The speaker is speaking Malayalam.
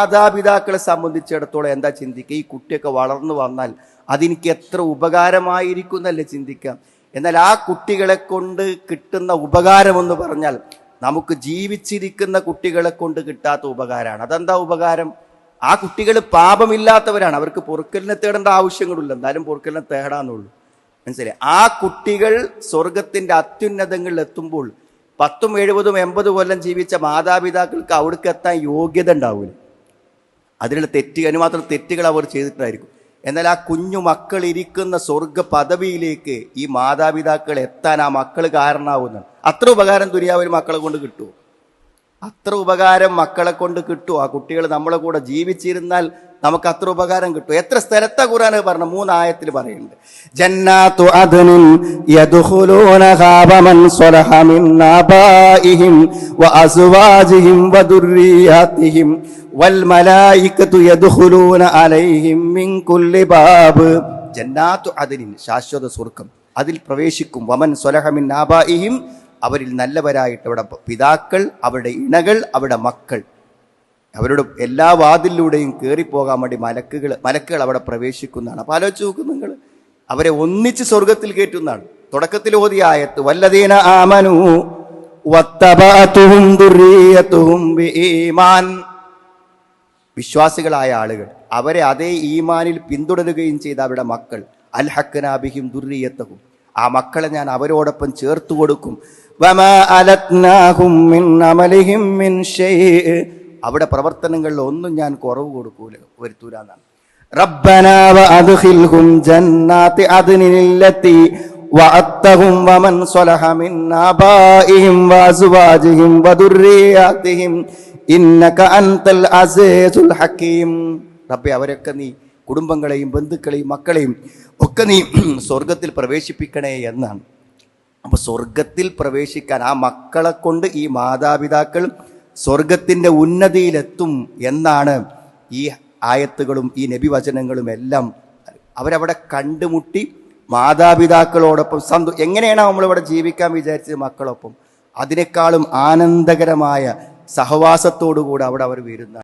മാതാപിതാക്കളെ സംബന്ധിച്ചിടത്തോളം എന്താ ചിന്തിക്കുക? ഈ കുട്ടിയൊക്കെ വളർന്നു വന്നാൽ അതെനിക്ക് എത്ര ഉപകാരമായിരിക്കും എന്നല്ലേ ചിന്തിക്കാം. എന്നാൽ ആ കുട്ടികളെ കൊണ്ട് കിട്ടുന്ന ഉപകാരമെന്ന് പറഞ്ഞാൽ നമുക്ക് ജീവിച്ചിരിക്കുന്ന കുട്ടികളെ കൊണ്ട് കിട്ടാത്ത ഉപകാരമാണ്. അതെന്താ ഉപകാരം? ആ കുട്ടികൾ പാപമില്ലാത്തവരാണ്, അവർക്ക് പൊറുക്കലിനെ തേടേണ്ട ആവശ്യങ്ങളില്ല, എന്തായാലും പൊറുക്കലിനെ തേടാന്നുള്ളൂ. മനസ്സിലായി? ആ കുട്ടികൾ സ്വർഗത്തിന്റെ അത്യുന്നതങ്ങളിൽ എത്തുമ്പോൾ 10, 70, 80 കൊല്ലം ജീവിച്ച മാതാപിതാക്കൾക്ക് അവിടേക്ക് എത്താൻ യോഗ്യത ഉണ്ടാവില്ല. അതിനുള്ള അതിനുമാത്രം തെറ്റുകൾ അവർ ചെയ്തിട്ടായിരിക്കും. എന്നാൽ ആ കുഞ്ഞു മക്കൾ ഇരിക്കുന്ന സ്വർഗ പദവിയിലേക്ക് ഈ മാതാപിതാക്കൾ എത്താൻ ആ മക്കൾ കാരണമാവുന്നതാണ്. അത്ര ഉപകാരം ദുനിയാവിൽ മക്കളെ കൊണ്ട് കിട്ടുമോ? അത്ര ഉപകാരം മക്കളെ കൊണ്ട് കിട്ടുമോ? ആ കുട്ടികൾ നമ്മളെ കൂടെ ജീവിച്ചിരുന്നാൽ നമുക്ക് അത്ര ഉപകാരം കിട്ടും. എത്ര സ്ഥലത്താ ഖുർആൻ പറഞ്ഞ 3 ആയത്തിൽ പറയുന്നുണ്ട്. ജന്നാത്തു അദ്നിൻ യദ്ഖുലൂനഹാ വമൻ സ്വലഹ മിൻ ആബാഇഹിം വഅസ്വാജിഹിം വദുർരിയാതിഹിം വൽ മലായികതു യദ്ഖുലൂന അലൈഹിം മിൻ കുല്ലി ബാബ്. ജന്നാത്തു അദ്നിൻ, ശാശ്വത സ്വർഗ്ഗം, അതിൽ പ്രവേശിക്കും. വമൻ സ്വലഹ മിൻ ആബാഇഹിം, അവരിൽ നല്ലവരായിട്ട് അവരുടെ പിതാക്കൾ, അവരുടെ ഇണകൾ, അവരുടെ മക്കൾ, അവരുടെ എല്ലാ വാതിലൂടെയും കയറിപ്പോകാൻ വേണ്ടി മലക്കുകൾ അവിടെ പ്രവേശിക്കുന്നതാണ്. അപ്പോൾ ആലോചിച്ച് നോക്കും നിങ്ങൾ, അവരെ ഒന്നിച്ച് സ്വർഗത്തിൽ കയറ്റുന്നതാണ്. തുടക്കത്തിൽ ഓതിയ ആയത്ത് വല്ലദീന ആമനു വത്തബഅതുഹും ദുർരിയതുഹും ബിഈമാൻ, വിശ്വാസികളായ ആളുകൾ അവരെ അതേ ഈമാനിൽ പിന്തുടരുകയും ചെയ്ത അവരുടെ മക്കൾ, അൽഹഖ്നാ ബിഹിം ദുർരിയതഹും, ആ മക്കളെ ഞാൻ അവരോടൊപ്പം ചേർത്ത് കൊടുക്കും. വമാ അലത്നാഹും മിൻ അമലിഹിം മിൻ ഷൈഅ, അവിടെ പ്രവർത്തനങ്ങളിൽ ഒന്നും ഞാൻ കുറവ് വരുത്തൂല എന്നാണ്. റബ്ബനാ വഅദ്ഖിൽഹും ജന്നാതി അദ്നില്ലതി വഅത്തഹും വമൻ സ്വലഹ മിൻ ആബാഇഹിം വഅസ്വാജിഹിം വദുർരിയാതിഹിം ഇന്നക അൻതൽ അസീസുൽ ഹകീം. റബ്ബേ, അവരൊക്കെ നീ കുടുംബങ്ങളെയും ബന്ധുക്കളെയും മക്കളെയും ഒക്കെ നീ സ്വർഗത്തിൽ പ്രവേശിപ്പിക്കണേ എന്നാണ്. അപ്പൊ സ്വർഗത്തിൽ പ്രവേശിക്കാൻ ആ മക്കളെ കൊണ്ട് ഈ മാതാപിതാക്കൾ സ്വർഗത്തിന്റെ ഉന്നതിയിലെത്തും എന്നാണ് ഈ ആയത്തുകളും ഈ നബിവചനങ്ങളും എല്ലാം. അവരവിടെ കണ്ടുമുട്ടി മാതാപിതാക്കളോടൊപ്പം എങ്ങനെയാണ് നമ്മളിവിടെ ജീവിക്കാൻ വിചാരിച്ചത് മക്കളൊപ്പം, അതിനേക്കാളും ആനന്ദകരമായ സഹവാസത്തോടുകൂടെ അവിടെ അവർ വരുന്ന